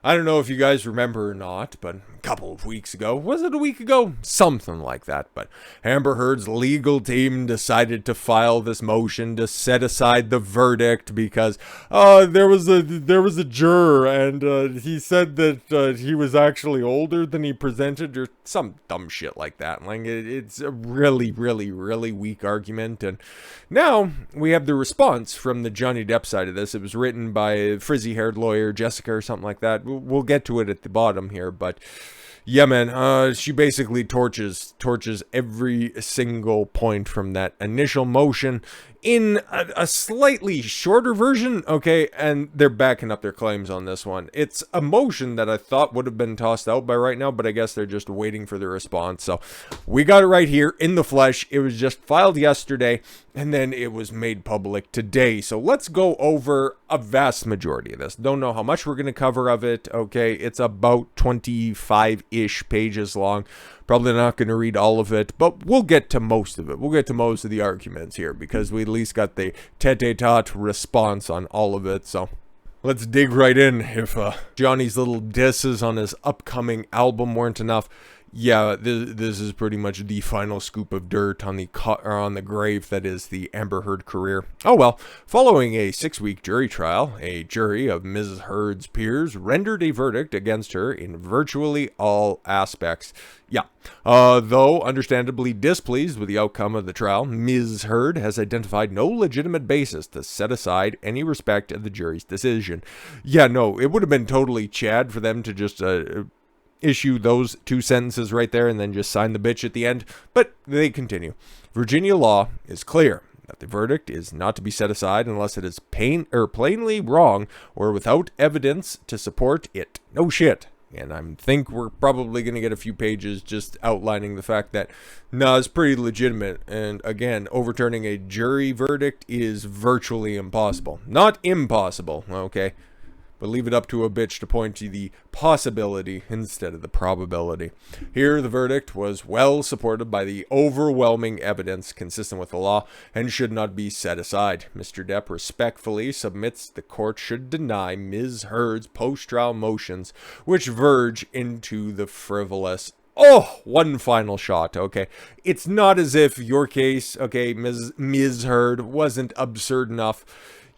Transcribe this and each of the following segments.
I don't know if you guys remember or not, but a couple of weeks ago, was it a week ago? Something like that. But Amber Heard's legal team decided to file this motion to set aside the verdict because there was a juror and he said that he was actually older than he presented, or some dumb shit like that. Like it's a really, really, really weak argument. And now we have the response from the Johnny Depp side of this. It was written by a frizzy-haired lawyer, Jessica, or something like that. We'll get to it at the bottom here, but yeah, man, she basically torches every single point from that initial motion in a slightly shorter version, okay, and they're backing up their claims on this one. It's a motion that I thought would have been tossed out by right now, but I guess they're just waiting for the response. So we got it right here in the flesh. It was just filed yesterday, and then it was made public today. So let's go over a vast majority of this. Don't know how much we're going to cover of it, okay? It's about 25-ish pages long. Probably not going to read all of it, but we'll get to most of it. We'll get to most of the arguments here because we at least got the tete-a-tete response on all of it. So let's dig right in. If Johnny's little disses on his upcoming album weren't enough, yeah, this is pretty much the final scoop of dirt on the grave that is the Amber Heard career. Oh well, following a 6-week jury trial, a jury of Ms. Heard's peers rendered a verdict against her in virtually all aspects. Yeah, though understandably displeased with the outcome of the trial, Ms. Heard has identified no legitimate basis to set aside any respect of the jury's decision. Yeah, no, it would have been totally Chad for them to just issue those 2 sentences right there and then just sign the bitch at the end, but they continue. Virginia law is clear that the verdict is not to be set aside unless it is plainly wrong or without evidence to support it. No shit. And I think we're probably going to get a few pages just outlining the fact that, no, it's pretty legitimate. And again, overturning a jury verdict is virtually impossible. Not impossible, okay? But leave it up to a bitch to point to the possibility instead of the probability. Here, the verdict was well supported by the overwhelming evidence consistent with the law and should not be set aside. Mr. Depp respectfully submits the court should deny Ms. Heard's post-trial motions, which verge into the frivolous. Oh, one final shot, okay? It's not as if your case, okay, Ms. Heard wasn't absurd enough.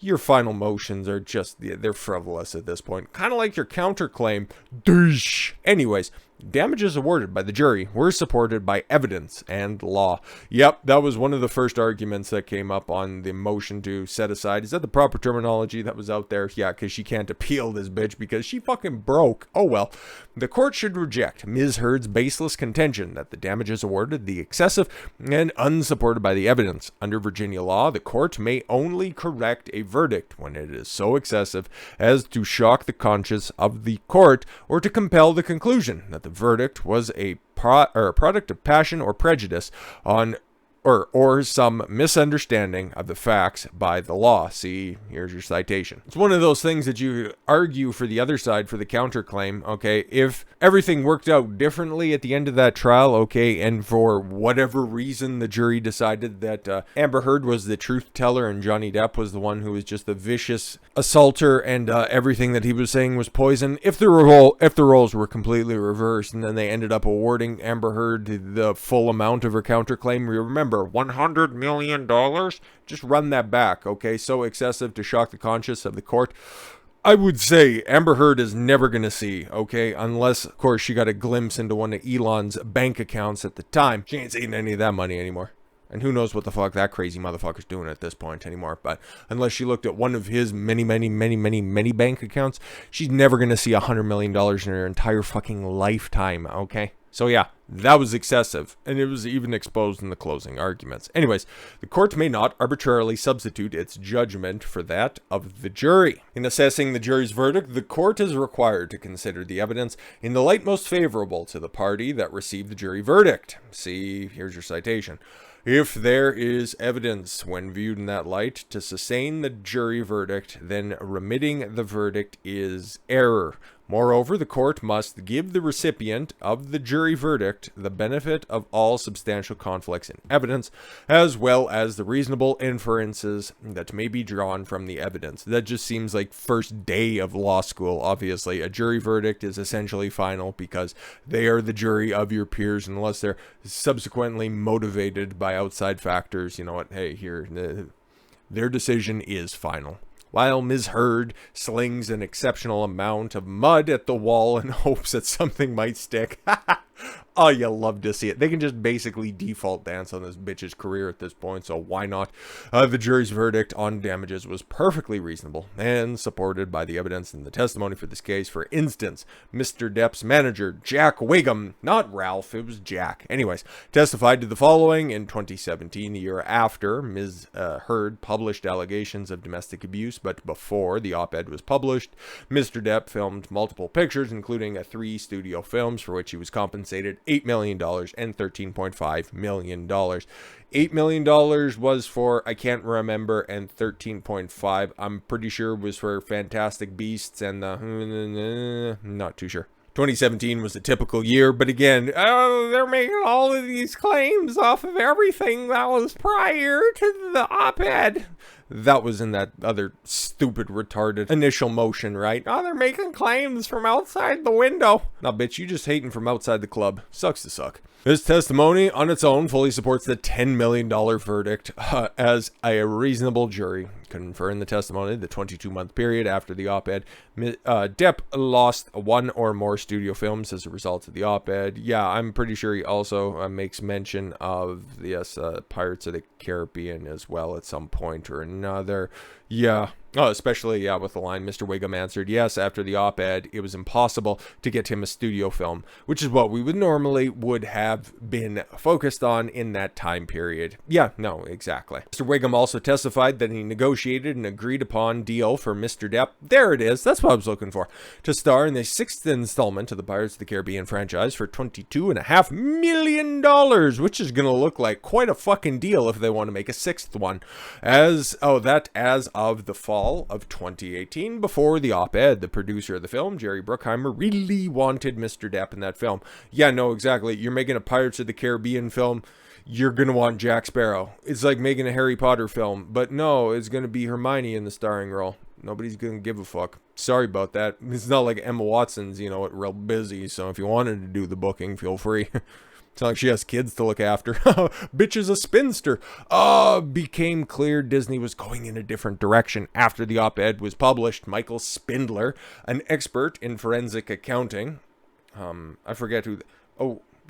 Your final motions are just, they're frivolous at this point. Kind of like your counterclaim. Douche. Anyways, damages awarded by the jury were supported by evidence and law. Yep, that was one of the first arguments that came up on the motion to set aside. Is that the proper terminology that was out there? Yeah, because she can't appeal this bitch because she fucking broke. Oh well. The court should reject Ms. Heard's baseless contention that the damages awarded the excessive and unsupported by the evidence. Under Virginia law, the court may only correct a verdict when it is so excessive as to shock the conscience of the court or to compel the conclusion that the verdict was a product of passion or prejudice on or some misunderstanding of the facts by the law. See, here's your citation. It's one of those things that you argue for the other side for the counterclaim, okay? If everything worked out differently at the end of that trial, okay, and for whatever reason the jury decided that Amber Heard was the truth teller and Johnny Depp was the one who was just the vicious assaulter and everything that he was saying was poison, if the roles were completely reversed and then they ended up awarding Amber Heard the full amount of her counterclaim, remember, $100 million? Just run that back, okay? So excessive to shock the conscience of the court. I would say Amber Heard is never going to see, okay? Unless, of course, she got a glimpse into one of Elon's bank accounts at the time. She ain't seeing any of that money anymore. And who knows what the fuck that crazy motherfucker's doing at this point anymore. But unless she looked at one of his many bank accounts, she's never going to see $100 million in her entire fucking lifetime, okay? So yeah, that was excessive, and it was even exposed in the closing arguments. Anyways, the court may not arbitrarily substitute its judgment for that of the jury. In assessing the jury's verdict, the court is required to consider the evidence in the light most favorable to the party that received the jury verdict. See, here's your citation. If there is evidence when viewed in that light to sustain the jury verdict, then remitting the verdict is error. Moreover, the court must give the recipient of the jury verdict the benefit of all substantial conflicts in evidence, as well as the reasonable inferences that may be drawn from the evidence. That just seems like first day of law school, obviously. A jury verdict is essentially final because they are the jury of your peers, unless they're subsequently motivated by outside factors. You know what? Hey, here, their decision is final. While Ms. Heard slings an exceptional amount of mud at the wall in hopes that something might stick. Oh, you love to see it. They can just basically default dance on this bitch's career at this point, so why not? The jury's verdict on damages was perfectly reasonable and supported by the evidence and the testimony for this case. For instance, Mr. Depp's manager, Jack Wiggum, not Ralph, it was Jack, anyways, testified to the following. In 2017, the year after Ms. Heard published allegations of domestic abuse, but before the op-ed was published, Mr. Depp filmed multiple pictures, including 3 studio films for which he was compensated $8 million and $13.5 million. $8 million was for, I can't remember, and 13.5, I'm pretty sure was for Fantastic Beasts and the, not too sure. 2017 was a typical year, but again, they're making all of these claims off of everything that was prior to the op-ed. That was in that other stupid, retarded initial motion, right? Oh, they're making claims from outside the window. Nah, bitch, you just hating from outside the club. Sucks to suck. This testimony on its own fully supports the $10 million verdict as a reasonable jury confirmed the testimony. The 22-month period after the op-ed, Depp lost 1 or more studio films as a result of the op-ed. Yeah, I'm pretty sure he also makes mention of, yes, Pirates of the Caribbean as well at some point or another. Yeah. Oh, especially, yeah, with the line, Mr. Wiggum answered, yes, after the op-ed, it was impossible to get him a studio film, which is what we would have been focused on in that time period. Yeah, no, exactly. Mr. Wiggum also testified that he negotiated an agreed-upon deal for Mr. Depp. There it is. That's what I was looking for. To star in the 6th installment of the Pirates of the Caribbean franchise for $22.5 million, which is going to look like quite a fucking deal if they want to make a 6th one. As of the fall of 2018, before the op-ed, the producer of the film, Jerry Bruckheimer, really wanted Mr. Depp in that film. Yeah, no, exactly. You're making a Pirates of the Caribbean film, you're going to want Jack Sparrow. It's like making a Harry Potter film, but no, it's going to be Hermione in the starring role. Nobody's going to give a fuck. Sorry about that. It's not like Emma Watson's, real busy, so if you wanted to do the booking, feel free. It's not like she has kids to look after. Bitch is a spinster. Became clear Disney was going in a different direction after the op-ed was published. Michael Spindler, an expert in forensic accounting. I forget who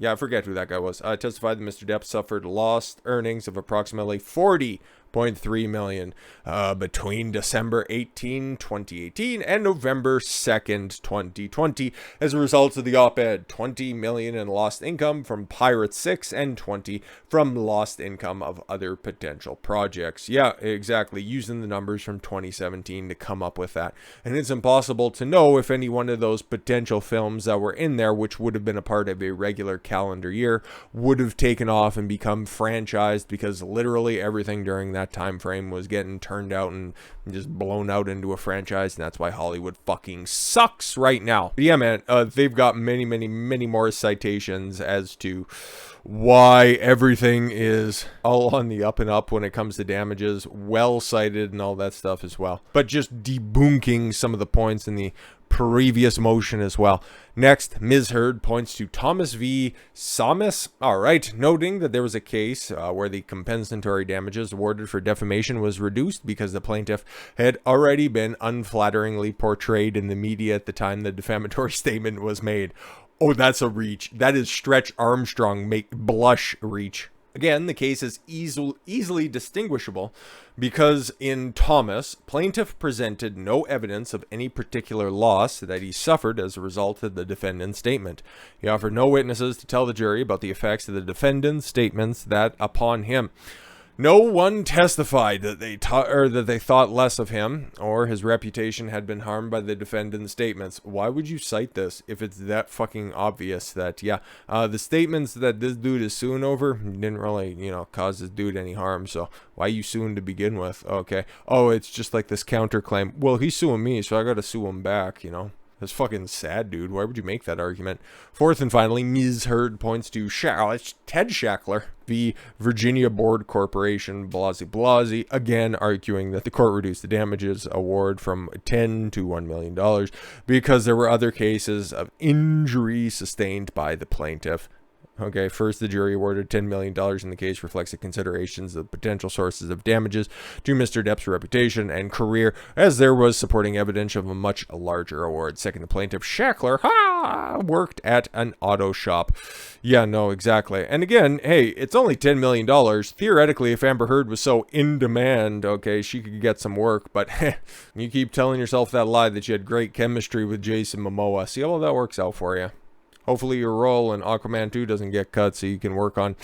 that guy was. Testified that Mr. Depp suffered lost earnings of approximately $40.3 million between December 18, 2018 and November 2nd, 2020 as a result of the op-ed. $20 million in lost income from Pirates 6 and $20 from lost income of other potential projects. Yeah, exactly. Using the numbers from 2017 to come up with that. And it's impossible to know if any one of those potential films that were in there, which would have been a part of a regular calendar year, would have taken off and become franchised, because literally everything during that time frame was getting turned out and just blown out into a franchise, and that's why Hollywood fucking sucks right now. But yeah, man, they've got many more citations as to why everything is all on the up and up when it comes to damages, well cited and all that stuff as well, but just debunking some of the points in the previous motion as well. Next, Ms. Heard points to Thomas v. Samus, noting that there was a case where the compensatory damages awarded for defamation was reduced because the plaintiff had already been unflatteringly portrayed in the media at the time the defamatory statement was made. Oh, that's a reach. That is Stretch Armstrong make blush reach. Again, the case is easily distinguishable because in Thomas, plaintiff presented no evidence of any particular loss that he suffered as a result of the defendant's statement. He offered no witnesses to tell the jury about the effects of the defendant's statements that upon him. No one testified that they thought less of him or his reputation had been harmed by the defendant's statements. Why would you cite this if it's that fucking obvious that, the statements that this dude is suing over didn't really, cause this dude any harm, so why are you suing to begin with? Okay. Oh, it's just like this counterclaim. Well, he's suing me, so I gotta sue him back, That's fucking sad, dude. Why would you make that argument? Fourth and finally, Ms. Heard points to Ted Shackler v. Virginia Board Corporation, Blasey Blasey, again arguing that the court reduced the damages award from $10 to $1 million because there were other cases of injury sustained by the plaintiff. Okay, first, the jury awarded $10 million in the case reflects the considerations of potential sources of damages to Mr. Depp's reputation and career, as there was supporting evidence of a much larger award. Second, the plaintiff, Shackler, worked at an auto shop. Yeah, no, exactly. And again, hey, it's only $10 million. Theoretically, if Amber Heard was so in demand, okay, she could get some work, but you keep telling yourself that lie that you had great chemistry with Jason Momoa. See how that works out for you. Hopefully your role in Aquaman 2 doesn't get cut so you can work on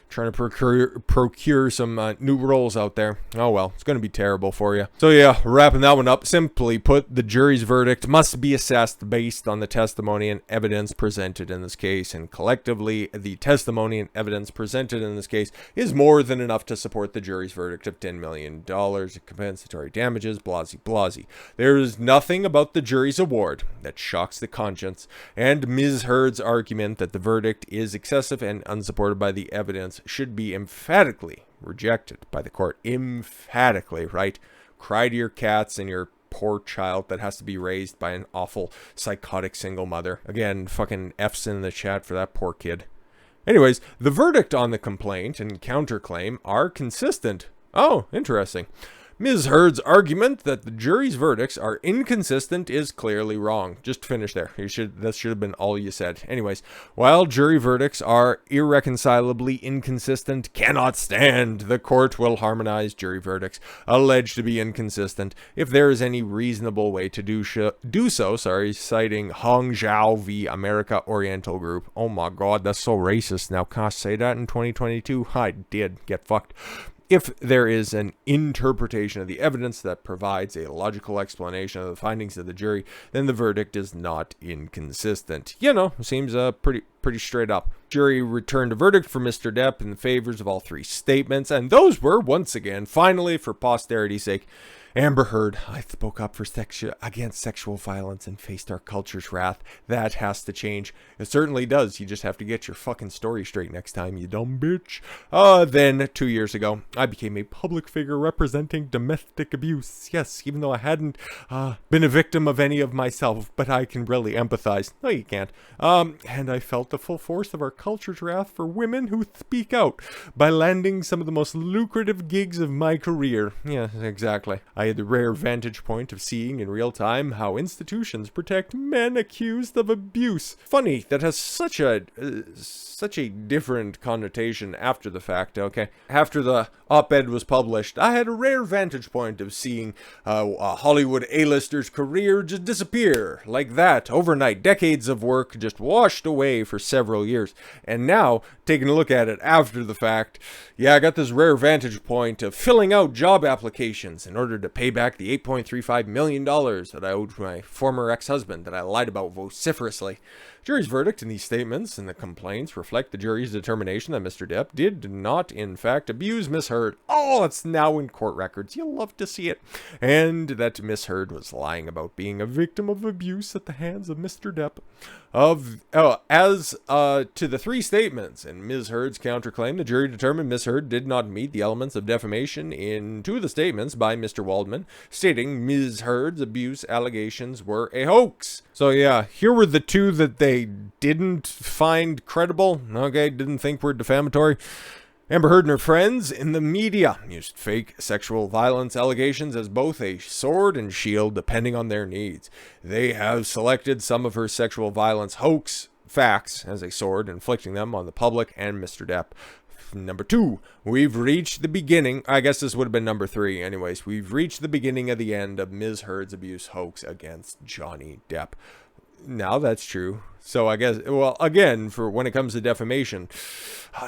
trying to procure some new roles out there. Oh well, it's going to be terrible for you. So yeah, wrapping that one up. Simply put, the jury's verdict must be assessed based on the testimony and evidence presented in this case. And collectively, the testimony and evidence presented in this case is more than enough to support the jury's verdict of $10 million in compensatory damages, blasey blasey. There is nothing about the jury's award that shocks the conscience, and Ms. Heard's argument that the verdict is excessive and unsupported by the evidence should be emphatically rejected by the court. Emphatically, right? Cry to your cats and your poor child that has to be raised by an awful psychotic single mother. Again, fucking F's in the chat for that poor kid. Anyways, the verdict on the complaint and counterclaim are consistent. Oh, interesting. Ms. Heard's argument that the jury's verdicts are inconsistent is clearly wrong. Just finish there. That should have been all you said. Anyways, while jury verdicts are irreconcilably inconsistent, cannot stand, the court will harmonize jury verdicts alleged to be inconsistent if there is any reasonable way to do so, citing Hong Zhao v. America Oriental Group. Oh my god, that's so racist. Now, can't I say that in 2022? I did. Get fucked. If there is an interpretation of the evidence that provides a logical explanation of the findings of the jury, then the verdict is not inconsistent. You know, seems pretty straight up. Jury returned a verdict for Mr. Depp in the favors of all three statements, and those were, once again, finally, for posterity's sake, Amber Heard. I spoke up for against sexual violence and faced our culture's wrath. That has to change. It certainly does. You just have to get your fucking story straight next time, you dumb bitch. Then, 2 years ago, I became a public figure representing domestic abuse. Yes, even though I hadn't been a victim of any of myself, but I can really empathize. No, you can't. And I felt the full force of our culture's wrath for women who speak out by landing some of the most lucrative gigs of my career. Yeah, exactly. I had the rare vantage point of seeing in real time how institutions protect men accused of abuse. Funny, that has such a different connotation after the fact, okay? After the op-ed was published, I had a rare vantage point of seeing a Hollywood A-lister's career just disappear like that overnight. Decades of work just washed away for several years. And now, taking a look at it after the fact, yeah, I got this rare vantage point of filling out job applications in order to pay back the $8.35 million that I owed my former ex-husband that I lied about vociferously. Jury's verdict in these statements and the complaints reflect the jury's determination that Mr. Depp did not, in fact, abuse Miss Heard. Oh, it's now in court records. You'll love to see it. And that Miss Heard was lying about being a victim of abuse at the hands of Mr. Depp. As to the three statements in Ms. Heard's counterclaim, the jury determined Ms. Heard did not meet the elements of defamation in two of the statements by Mr. Waldman, stating Ms. Heard's abuse allegations were a hoax. So yeah, here were the two that they didn't find credible, okay, didn't think were defamatory. Amber Heard and her friends in the media used fake sexual violence allegations as both a sword and shield depending on their needs. They have selected some of her sexual violence hoax facts as a sword, inflicting them on the public and Mr. Depp. Number 2, we've reached the beginning. I guess this would have been number 3. Anyways, we've reached the beginning of the end of Ms. Heard's abuse hoax against Johnny Depp. Now that's true. So I guess, well, again, for when it comes to defamation,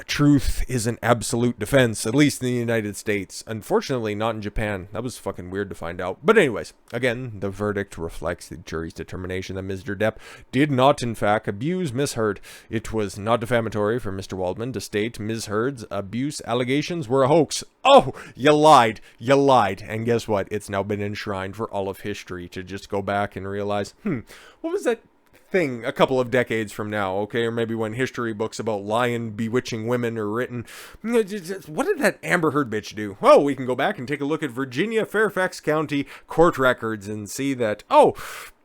truth is an absolute defense, at least in the United States. Unfortunately, not in Japan. That was fucking weird to find out. But anyways, again, the verdict reflects the jury's determination that Mr. Depp did not, in fact, abuse Miss Heard. It was not defamatory for Mr. Waldman to state Ms. Heard's abuse allegations were a hoax. Oh, you lied. You lied. And guess what? It's now been enshrined for all of history to just go back and realize, what was that thing a couple of decades from now, okay? Or maybe when history books about lying, bewitching women are written. What did that Amber Heard bitch do? Oh, we can go back and take a look at Virginia Fairfax County court records and see that, oh,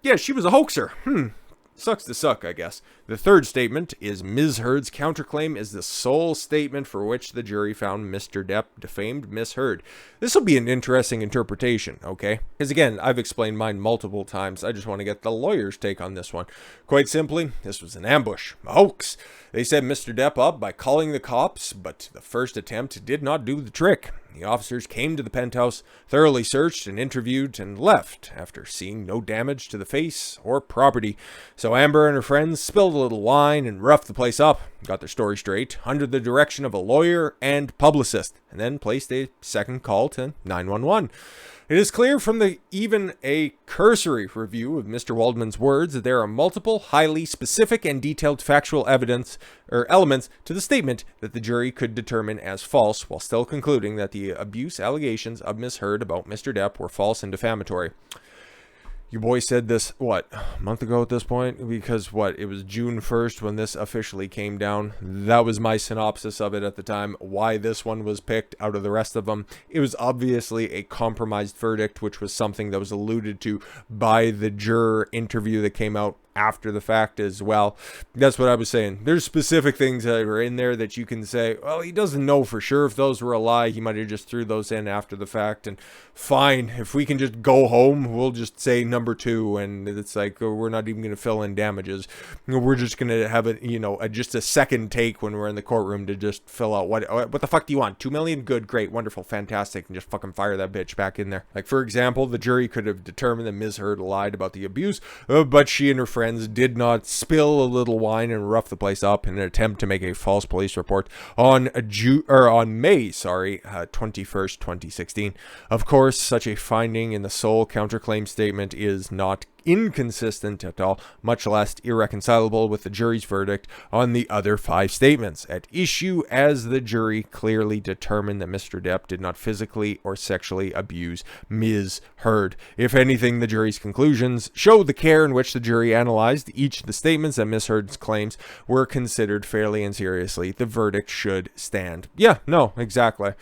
yeah, she was a hoaxer. Sucks to suck, I guess. The third statement is Ms. Heard's counterclaim is the sole statement for which the jury found Mr. Depp defamed Miss Heard. This will be an interesting interpretation, okay? Because again, I've explained mine multiple times. I just want to get the lawyer's take on this one. Quite simply, this was an ambush, a hoax. They set Mr. Depp up by calling the cops, but the first attempt did not do the trick. The officers came to the penthouse, thoroughly searched and interviewed, and left after seeing no damage to the face or property. So Amber and her friends spilled a little wine and roughed the place up, got their story straight, under the direction of a lawyer and publicist, and then placed a second call to 911. It is clear from even a cursory review of Mr. Waldman's words that there are multiple, highly specific and detailed factual evidence or elements to the statement that the jury could determine as false, while still concluding that the abuse allegations of Miss Heard about Mr. Depp were false and defamatory. Your boy said this, what, a month ago at this point? Because, what, it was June 1st when this officially came down. That was my synopsis of it at the time, why this one was picked out of the rest of them. It was obviously a compromised verdict, which was something that was alluded to by the juror interview that came out after the fact as well. That's what I was saying. There's specific things that are in there that you can say, well, he doesn't know for sure if those were a lie. He might have just threw those in after the fact. And fine, if we can just go home, we'll just say number 2. And it's like, we're not even going to fill in damages. We're just going to have just a second take when we're in the courtroom to just fill out what the fuck do you want? $2 million? Good, great, wonderful, fantastic. And just fucking fire that bitch back in there. Like, for example, the jury could have determined that Ms. Heard lied about the abuse, but she and her friends did not spill a little wine and rough the place up in an attempt to make a false police report on May 21st, 2016. Of course, such a finding in the sole counterclaim statement is not inconsistent at all, much less irreconcilable with the jury's verdict on the other 5 statements at issue, as the jury clearly determined that Mr. Depp did not physically or sexually abuse Ms. Heard. If anything, the jury's conclusions show the care in which the jury analyzed each of the statements that Ms. Heard's claims were considered fairly and seriously. The verdict should stand. Yeah, no, exactly.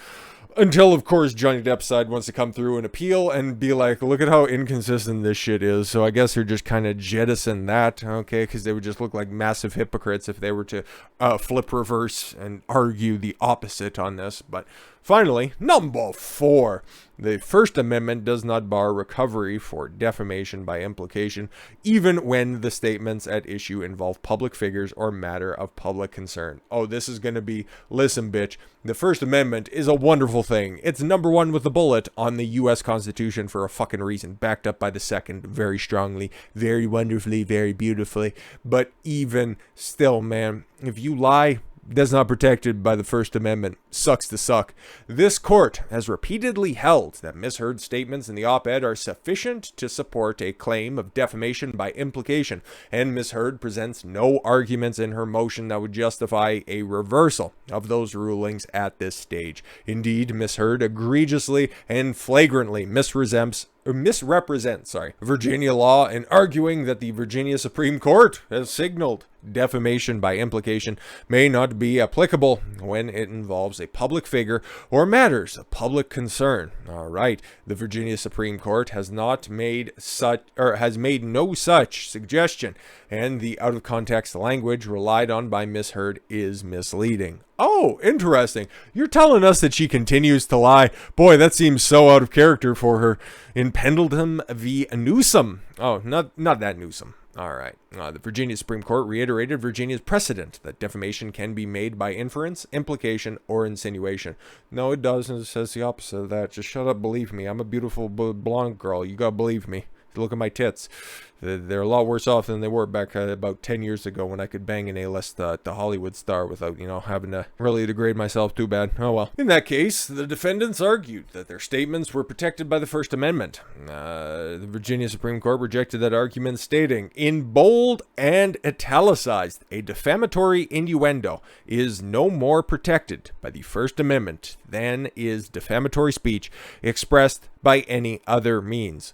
Until, of course, Johnny Depp's side wants to come through and appeal and be like, look at how inconsistent this shit is. So I guess they're just kind of jettison that, okay? Because they would just look like massive hypocrites if they were to flip reverse and argue the opposite on this. But finally, number 4. The First Amendment does not bar recovery for defamation by implication, even when the statements at issue involve public figures or matter of public concern. Oh, this is going to be, listen, bitch, the First Amendment is a wonderful thing. It's number 1 with a bullet on the U.S. Constitution for a fucking reason, backed up by the second very strongly, very wonderfully, very beautifully. But even still, man, if you lie, that's not protected by the First Amendment. Sucks to suck. This court has repeatedly held that Ms. Heard's statements in the op-ed are sufficient to support a claim of defamation by implication, and Ms. Heard presents no arguments in her motion that would justify a reversal of those rulings at this stage. Indeed, Ms. Heard egregiously and flagrantly misrepresents Virginia law in arguing that the Virginia Supreme Court has signaled defamation by implication may not be applicable when it involves a public figure or matters of public concern. All right, the Virginia Supreme Court has made no such suggestion, and the out of context language relied on by Miss Heard is misleading. Oh, interesting. You're telling us that she continues to lie. Boy, that seems so out of character for her. In Pendleton v. Newsom. Oh, not that Newsom. All right. The Virginia Supreme Court reiterated Virginia's precedent that defamation can be made by inference, implication, or insinuation. No, it doesn't. It says the opposite of that. Just shut up. Believe me. I'm a beautiful blonde girl. You gotta believe me. Look at my tits. They're a lot worse off than they were back about 10 years ago when I could bang an A-list the Hollywood star without, having to really degrade myself too bad. Oh well. In that case, the defendants argued that their statements were protected by the First Amendment. The Virginia Supreme Court rejected that argument, stating, in bold and italicized, a defamatory innuendo is no more protected by the First Amendment than is defamatory speech expressed by any other means.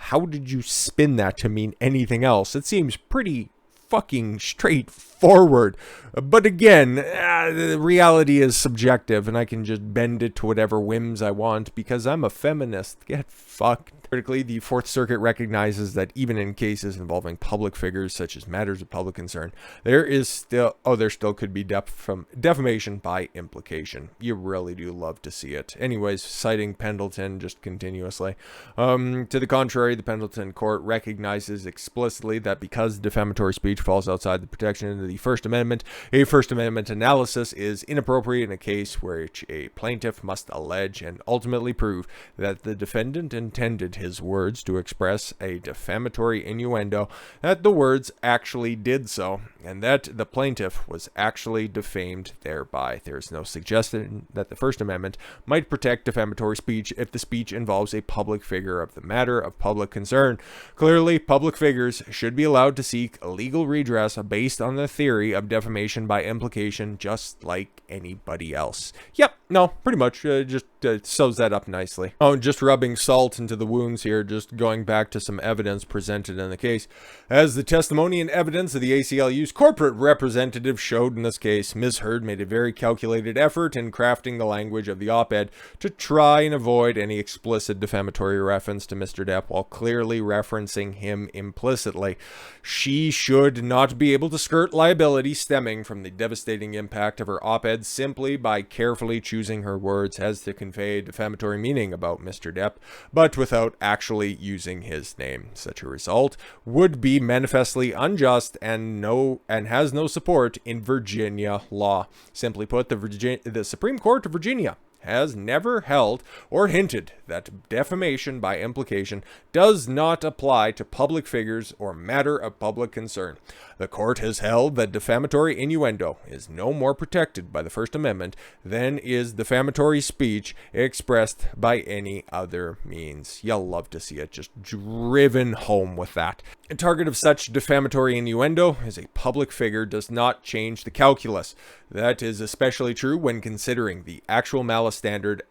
How did you spin that to mean anything else? It seems pretty fucking straightforward. But again, the reality is subjective, and I can just bend it to whatever whims I want because I'm a feminist. Get fucked. Critically, the Fourth Circuit recognizes that even in cases involving public figures, such as matters of public concern, there still could be defamation by implication. You really do love to see it. Anyways, citing Pendleton just continuously. To the contrary, the Pendleton court recognizes explicitly that because defamatory speech falls outside the protection of the First Amendment, a First Amendment analysis is inappropriate in a case where a plaintiff must allege and ultimately prove that the defendant intended his words to express a defamatory innuendo, that the words actually did so, and that the plaintiff was actually defamed thereby. There is no suggestion that the First Amendment might protect defamatory speech if the speech involves a public figure of the matter of public concern. Clearly, public figures should be allowed to seek legal redress based on the theory of defamation by implication, just like anybody else. Yep, no, pretty much, just sews that up nicely. Oh, just rubbing salt into the wounds here, just going back to some evidence presented in the case. As the testimony and evidence of the ACLU's corporate representative showed in this case, Ms. Heard made a very calculated effort in crafting the language of the op-ed to try and avoid any explicit defamatory reference to Mr. Depp while clearly referencing him implicitly. She should not be able to skirt liability stemming from the devastating impact of her op-ed simply by carefully choosing her words as to convey defamatory meaning about Mr. Depp, but without actually using his name. Such a result would be manifestly unjust and has no support in Virginia law. Simply put, the Supreme Court of Virginia has never held or hinted that defamation by implication does not apply to public figures or matter of public concern. The court has held that defamatory innuendo is no more protected by the First Amendment than is defamatory speech expressed by any other means. You'll love to see it just driven home with that. A target of such defamatory innuendo as a public figure does not change the calculus. That is especially true when considering the actual malice standard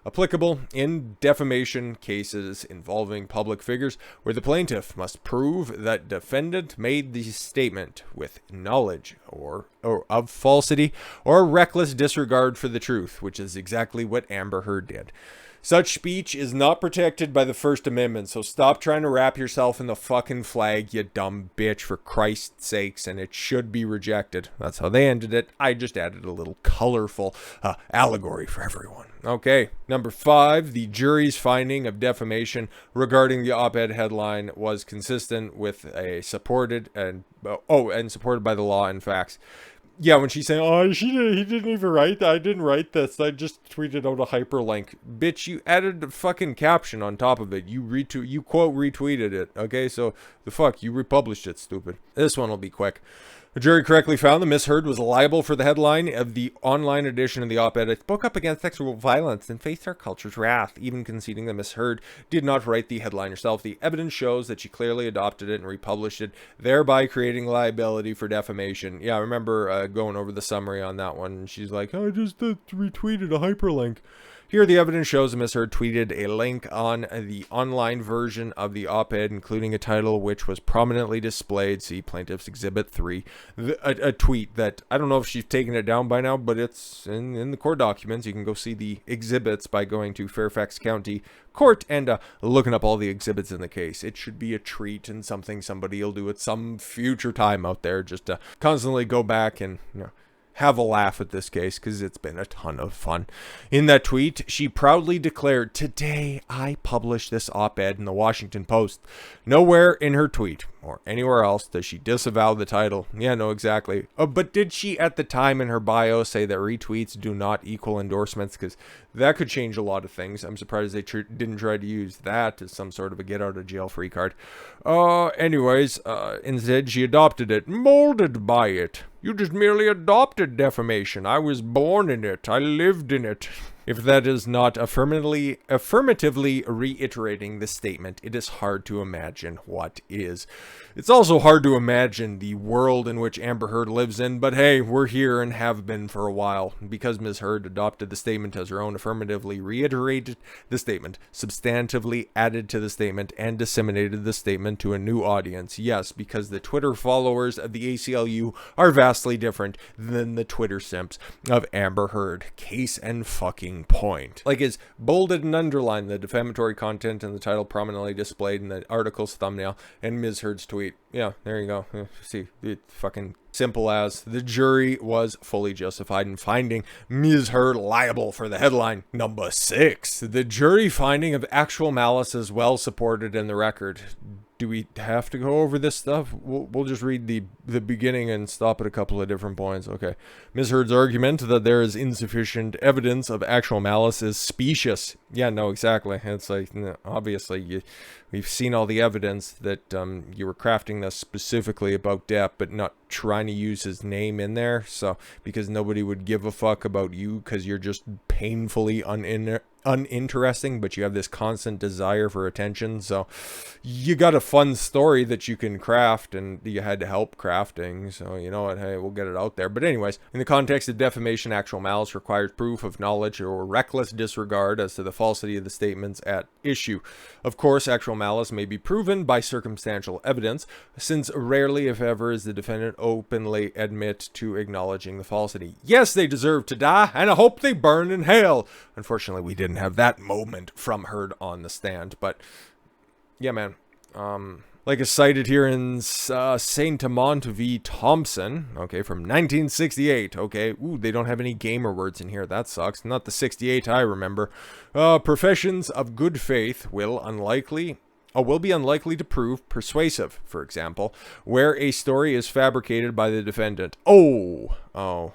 applicable in defamation cases involving public figures, where the plaintiff must prove that defendant made the statement with knowledge or of falsity or reckless disregard for the truth, which is exactly what Amber Heard did. Such speech is not protected by the First Amendment, so stop trying to wrap yourself in the fucking flag, you dumb bitch, for Christ's sakes, and it should be rejected. That's how they ended it. I just added a little colorful allegory for everyone. Okay, number 5, the jury's finding of defamation regarding the op-ed headline was consistent with supported by the law and facts. Yeah, when she's saying, he didn't even write that. I didn't write this. I just tweeted out a hyperlink. Bitch, you added a fucking caption on top of it. You quote retweeted it. Okay, so the fuck, you republished it, stupid. This one will be quick. The jury correctly found that Ms. Heard was liable for the headline of the online edition of the op-ed. It spoke up against sexual violence and faced our culture's wrath, even conceding that Ms. Heard did not write the headline herself. The evidence shows that she clearly adopted it and republished it, thereby creating liability for defamation. Yeah, I remember going over the summary on that one. She's like, I just retweeted a hyperlink. Here, the evidence shows that Ms. Heard tweeted a link on the online version of the op-ed, including a title which was prominently displayed. See Plaintiff's Exhibit 3. A tweet that, I don't know if she's taken it down by now, but it's in the court documents. You can go see the exhibits by going to Fairfax County Court and looking up all the exhibits in the case. It should be a treat and something somebody will do at some future time out there, just to constantly go back and, have a laugh at this case, because it's been a ton of fun. In that tweet, she proudly declared, "Today I published this op-ed in the Washington Post." Nowhere in her tweet or anywhere else does she disavow the title. Yeah, no, exactly. But did she at the time in her bio say that retweets do not equal endorsements? Because that could change a lot of things. I'm surprised they didn't try to use that as some sort of a get out of jail free card. Anyways, instead she adopted it, molded by it. You just merely adopted defamation. I was born in it. I lived in it. If that is not affirmatively reiterating the statement, it is hard to imagine what is. It's also hard to imagine the world in which Amber Heard lives in, but hey, we're here and have been for a while. Because Ms. Heard adopted the statement as her own, affirmatively reiterated the statement, substantively added to the statement, and disseminated the statement to a new audience. Yes, because the Twitter followers of the ACLU are vastly different than the Twitter simps of Amber Heard. Case and fucking point. Like, is bolded and underlined the defamatory content in the title prominently displayed in the article's thumbnail and Ms. Heard's tweet. Yeah, there you go. See, it's fucking simple as the jury was fully justified in finding Ms. Heard liable for the headline. Number 6. The jury finding of actual malice is well supported in the record. Do we have to go over this stuff? We'll just read the beginning and stop at a couple of different points. Okay. Ms. Heard's argument that there is insufficient evidence of actual malice is specious. Yeah, no, exactly. It's like, obviously, we've seen all the evidence that you were crafting this specifically about Depp, but not trying to use his name in there. So, because nobody would give a fuck about you because you're just painfully uninteresting, but you have this constant desire for attention. So you got a fun story that you can craft, and you had to help crafting. So you know what? Hey, we'll get it out there. But anyways, in the context of defamation, actual malice requires proof of knowledge or reckless disregard as to the falsity of the statements at issue. Of course, actual malice may be proven by circumstantial evidence, since rarely, if ever, is the defendant openly admit to acknowledging the falsity. Yes, they deserve to die, and I hope they burn in hell. Unfortunately, we didn't have that moment from Heard on the stand, but yeah, man. Like is cited here in Saint Amant v. Thompson, okay, from 1968, okay. Ooh, they don't have any gamer words in here. That sucks. Not the 68 I remember. Professions of good faith will be unlikely to prove persuasive, for example, where a story is fabricated by the defendant. Oh,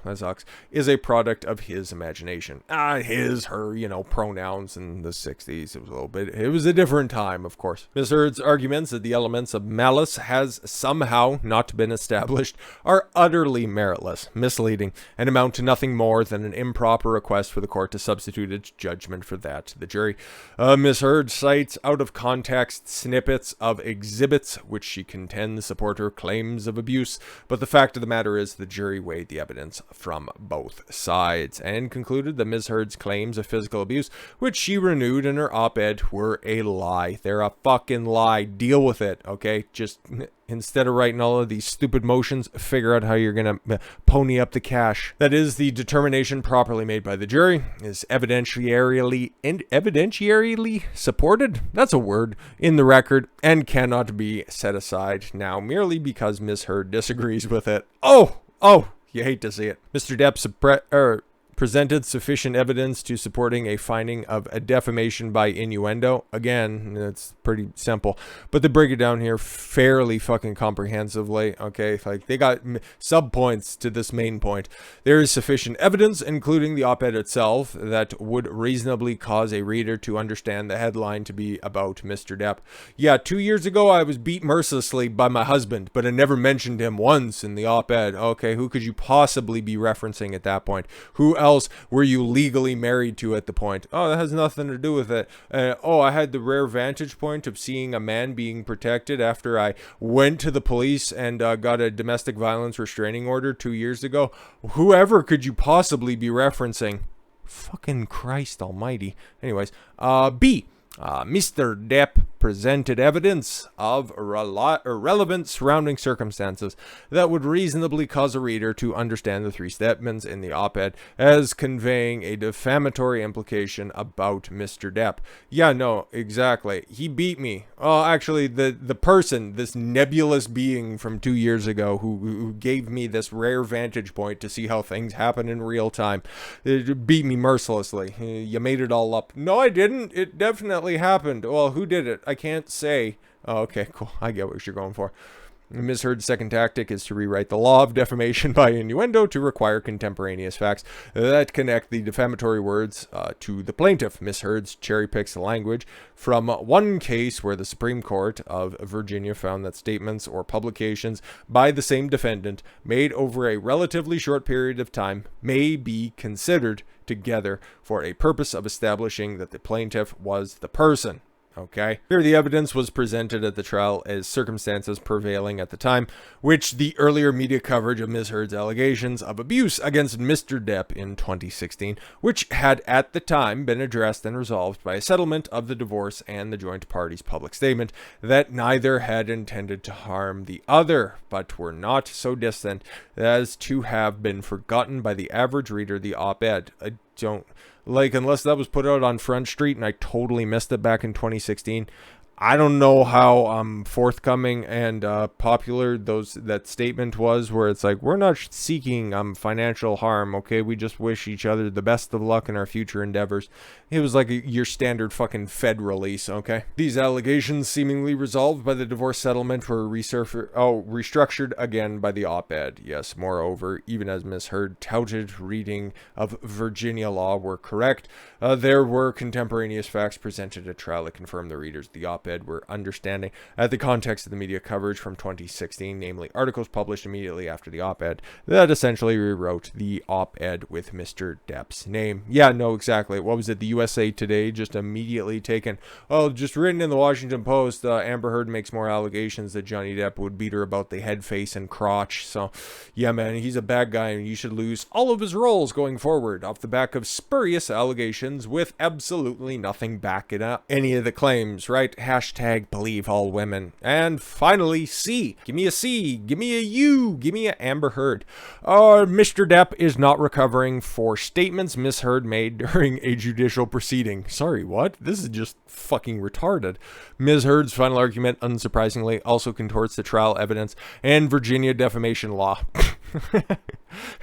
that sucks. Is a product of his imagination. His, her, pronouns in the 60s. It was a different time, of course. Ms. Heard's arguments that the elements of malice has somehow not been established are utterly meritless, misleading, and amount to nothing more than an improper request for the court to substitute its judgment for that to the jury. Ms. Heard cites out of context snippets of exhibits which she contends support her claims of abuse, but the fact of the matter is the jury weighed the evidence from both sides and concluded that Ms. Heard's claims of physical abuse, which she renewed in her op-ed, were a lie. They're a fucking lie. Deal with it, okay? Just instead of writing all of these stupid motions, figure out how you're gonna pony up the cash. That is, the determination properly made by the jury is evidentiarily supported, that's a word, in the record, and cannot be set aside now merely because Ms. Heard disagrees with it. Oh, you hate to see it. Mr. Depp presented sufficient evidence to supporting a finding of a defamation by innuendo. Again, it's pretty simple, but they break it down here fairly fucking comprehensively, okay? Like, they got sub-points to this main point. There is sufficient evidence, including the op-ed itself, that would reasonably cause a reader to understand the headline to be about Mr. Depp. Yeah, 2 years ago, I was beat mercilessly by my husband, but I never mentioned him once in the op-ed. Okay, who could you possibly be referencing at that point? Who else were you legally married to at the point? Oh, that has nothing to do with it. I had the rare vantage point of seeing a man being protected after I went to the police and got a domestic violence restraining order 2 years ago. Whoever could you possibly be referencing? Fucking Christ almighty. Anyways, B. Mr. Depp presented evidence of relevant surrounding circumstances that would reasonably cause a reader to understand the three statements in the op-ed as conveying a defamatory implication about Mr. Depp. Yeah, no, exactly. He beat me. Oh, actually, the person, this nebulous being from 2 years ago who gave me this rare vantage point to see how things happen in real time, it beat me mercilessly. You made it all up. No, I didn't. It definitely happened. Well, who did it? I can't say. Oh, okay, cool. I get what you're going for. Ms. Heard's second tactic is to rewrite the law of defamation by innuendo to require contemporaneous facts that connect the defamatory words to the plaintiff. Ms. Heard's cherry picks the language from one case where the Supreme Court of Virginia found that statements or publications by the same defendant made over a relatively short period of time may be considered together for a purpose of establishing that the plaintiff was the person. Okay. Here the evidence was presented at the trial as circumstances prevailing at the time, which the earlier media coverage of Ms. Heard's allegations of abuse against Mr. Depp in 2016, which had at the time been addressed and resolved by a settlement of the divorce and the joint parties' public statement that neither had intended to harm the other, but were not so distant as to have been forgotten by the average reader. The op-ed, I don't... Like, unless that was put out on Front Street and I totally missed it back in 2016, I don't know how forthcoming and popular that statement was, where it's like, we're not seeking financial harm, okay? We just wish each other the best of luck in our future endeavors. It was like your standard fucking Fed release, okay? These allegations, seemingly resolved by the divorce settlement, were restructured again by the op-ed. Yes, moreover, even as Ms. Heard touted reading of Virginia law were correct, there were contemporaneous facts presented at trial that confirmed the readers the op-ed were understanding at the context of the media coverage from 2016, namely articles published immediately after the op-ed that essentially rewrote the op-ed with Mr. Depp's name. Yeah, no, exactly. What was it? The USA Today just immediately taken, oh, just written in the Washington Post, Amber Heard makes more allegations that Johnny Depp would beat her about the head, face, and crotch. So, yeah, man, he's a bad guy and you should lose all of his roles going forward off the back of spurious allegations with absolutely nothing backing up any of the claims, right? Hashtag believe all women. And finally, C. Give me a C. Give me a U. Give me a Amber Heard. Mr. Depp is not recovering for statements Miss Heard made during a judicial proceeding. Sorry, what? This is just fucking retarded. Ms. Heard's final argument, unsurprisingly, also contorts the trial evidence and Virginia defamation law.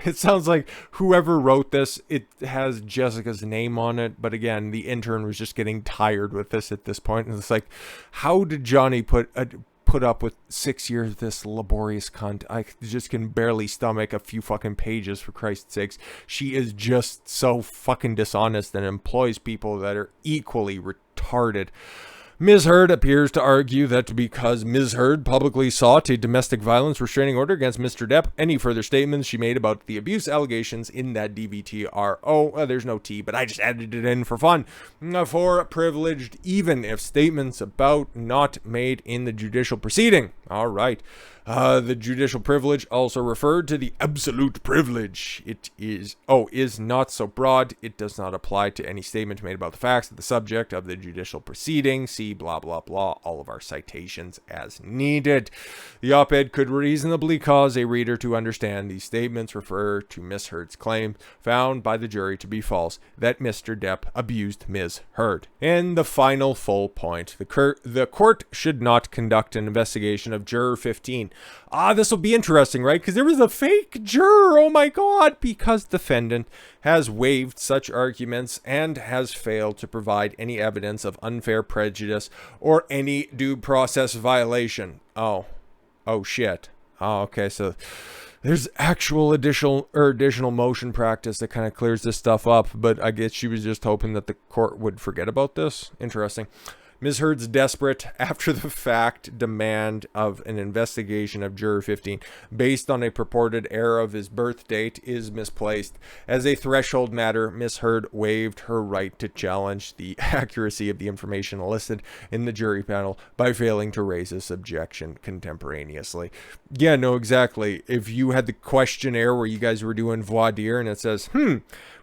It sounds like whoever wrote this, it has Jessica's name on it, but again, the intern was just getting tired with this at this point, and it's like, how did Johnny put up with 6 years of this laborious cunt? I just can barely stomach a few fucking pages, for Christ's sakes. She is just so fucking dishonest and employs people that are equally retarded. Ms. Heard appears to argue that because Ms. Heard publicly sought a domestic violence restraining order against Mr. Depp, any further statements she made about the abuse allegations in that DVT are, there's no T, but I just added it in for fun, for privileged, even if statements about not made in the judicial proceeding. All right. The judicial privilege, also referred to the absolute privilege. It is not so broad. It does not apply to any statement made about the facts of the subject of the judicial proceeding. See blah, blah, blah. All of our citations as needed. The op-ed could reasonably cause a reader to understand these statements refer to Miss Heard's claim, found by the jury to be false, that Mr. Depp abused Ms. Heard. And the final full point. The court should not conduct an investigation of Juror 15. This will be interesting, right? Because there was a fake juror, oh my god, because defendant has waived such arguments and has failed to provide any evidence of unfair prejudice or any due process violation. Oh shit. Okay, so there's actual additional motion practice that kind of clears this stuff up, but I guess she was just hoping that the court would forget about this. Interesting. Ms. Heard's desperate, after-the-fact demand of an investigation of Juror 15 based on a purported error of his birth date is misplaced. As a threshold matter, Ms. Heard waived her right to challenge the accuracy of the information elicited in the jury panel by failing to raise this objection contemporaneously. Yeah, no, exactly. If you had the questionnaire where you guys were doing voir dire and it says,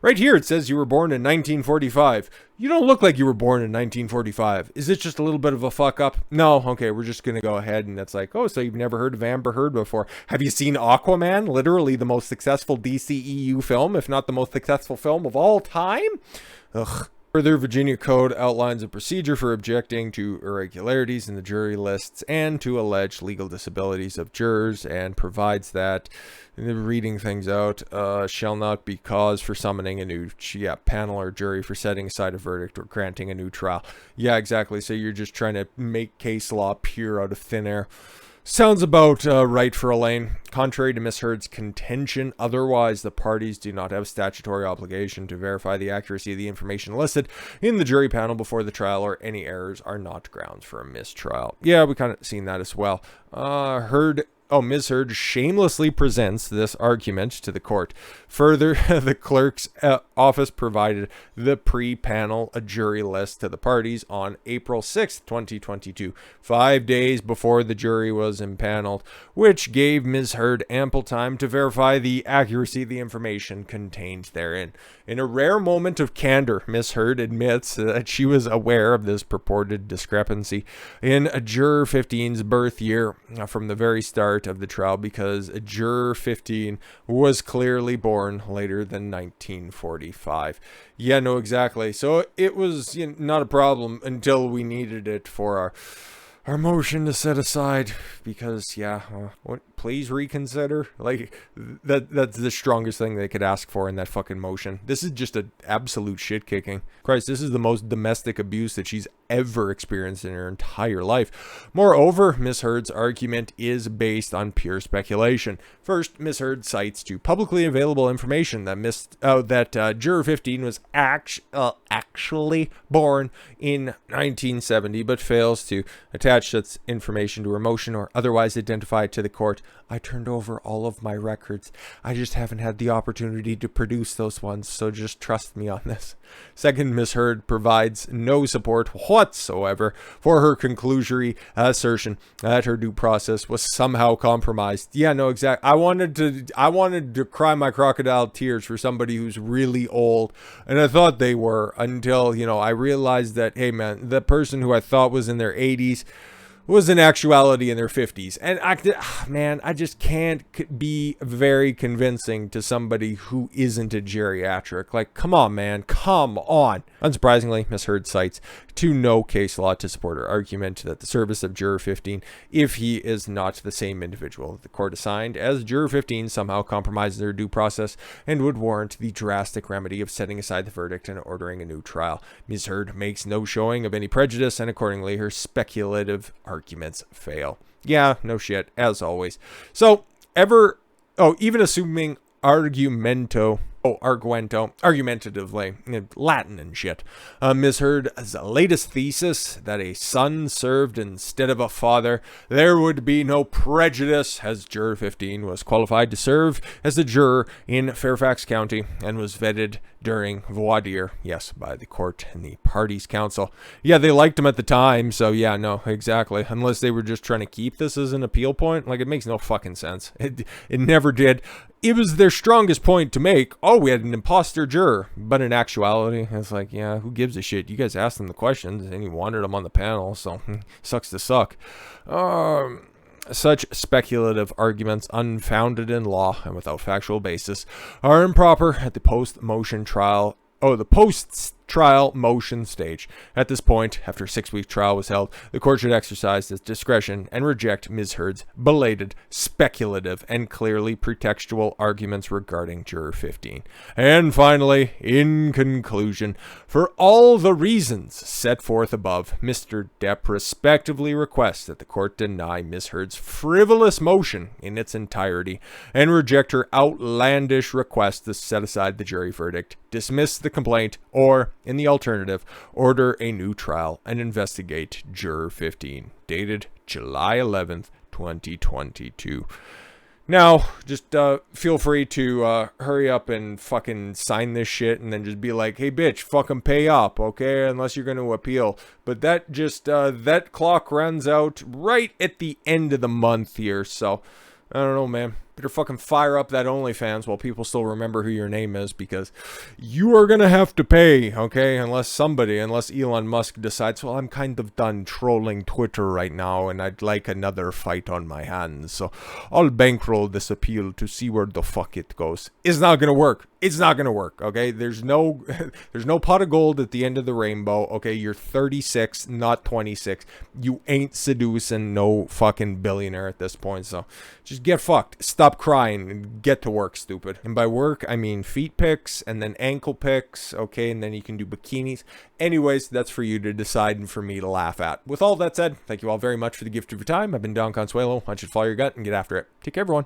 right here it says you were born in 1945. You don't look like you were born in 1945. Is it just a little bit of a fuck up? No, okay, we're just going to go ahead and it's like, so you've never heard of Amber Heard before. Have you seen Aquaman? Literally the most successful DCEU film, if not the most successful film of all time? Ugh. Further, Virginia Code outlines a procedure for objecting to irregularities in the jury lists and to alleged legal disabilities of jurors, and provides that, reading things out, shall not be cause for summoning a new panel or jury for setting aside a verdict or granting a new trial. Yeah, exactly. So you're just trying to make case law pure out of thin air. Sounds about right for Elaine. Contrary to Miss Heard's contention, otherwise the parties do not have statutory obligation to verify the accuracy of the information listed in the jury panel before the trial, or any errors are not grounds for a mistrial. Yeah, we kind of seen that as well. Ms. Heard shamelessly presents this argument to the court. Further, the clerk's office provided the pre-panel jury list to the parties on April 6th, 2022, 5 days before the jury was impaneled, which gave Ms. Heard ample time to verify the accuracy of the information contained therein. In a rare moment of candor, Ms. Heard admits that she was aware of this purported discrepancy in Juror 15's birth year from the very start of the trial, because Juror 15 was clearly born later than 1945. Yeah, no, exactly. So it was not a problem until we needed it for our motion to set aside, because please reconsider. Like, that's the strongest thing they could ask for in that fucking motion. This is just an absolute shit kicking. Christ, this is the most domestic abuse that she's ever experienced in her entire life. Moreover, Miss Heard's argument is based on pure speculation. First, Miss Heard cites to publicly available information that Juror 15 was actually born in 1970, but fails to attach such information to her motion or otherwise identify it to the court. I turned over all of my records. I just haven't had the opportunity to produce those ones, so just trust me on this. Second, Miss Heard provides no support whatsoever for her conclusory assertion that her due process was somehow compromised. Yeah, no, exactly. I wanted to cry my crocodile tears for somebody who's really old, and I thought they were, until, I realized that, hey man, the person who I thought was in their 80s was in actuality in their 50s. And I just can't be very convincing to somebody who isn't a geriatric. Like, come on, man, come on. Unsurprisingly, Miss Heard cites to no case law to support her argument that the service of Juror 15, if he is not the same individual that the court assigned as Juror 15, somehow compromises their due process and would warrant the drastic remedy of setting aside the verdict and ordering a new trial. Ms. Heard makes no showing of any prejudice, and accordingly her speculative arguments fail. Yeah, no shit, as always. So, even assuming argumentatively, Latin and shit. Ms. Heard's latest thesis, that a son served instead of a father, there would be no prejudice, as Juror 15 was qualified to serve as a juror in Fairfax County and was vetted during voir dire, yes, by the court and the parties' counsel. Yeah, they liked him at the time, so yeah, no, exactly. Unless they were just trying to keep this as an appeal point, like, it makes no fucking sense. It never did. It was their strongest point to make. Oh, we had an imposter juror. But in actuality, it's like, yeah, who gives a shit? You guys asked them the questions and you wanted them on the panel, so sucks to suck. Such speculative arguments, unfounded in law and without factual basis, are improper at the post-trial motion stage. At this point, after a 6-week trial was held, the court should exercise its discretion and reject Ms. Heard's belated, speculative, and clearly pretextual arguments regarding Juror 15. And finally, in conclusion, for all the reasons set forth above, Mr. Depp respectively requests that the court deny Ms. Heard's frivolous motion in its entirety and reject her outlandish request to set aside the jury verdict, dismiss the complaint, or, in the alternative, order a new trial and investigate Juror 15, dated July 11th, 2022. Now, just feel free to hurry up and fucking sign this shit and then just be like, hey, bitch, fucking pay up, okay? Unless you're going to appeal. But that clock runs out right at the end of the month here, so I don't know, man. Better fucking fire up that OnlyFans while people still remember who your name is, because you are gonna have to pay, okay? Unless Elon Musk decides, well, I'm kind of done trolling Twitter right now and I'd like another fight on my hands, so I'll bankroll this appeal to see where the fuck it goes. It's not gonna work. It's not gonna work, okay? There's no pot of gold at the end of the rainbow, okay? You're 36, not 26. You ain't seducing no fucking billionaire at this point, so just get fucked. Stop crying and get to work, stupid. And by work, I mean feet pics and then ankle pics, okay? And then you can do bikinis. Anyways, that's for you to decide and for me to laugh at. With all that said, thank you all very much for the gift of your time. I've been Don Consuelo. I should follow your gut and get after it. Take care, everyone.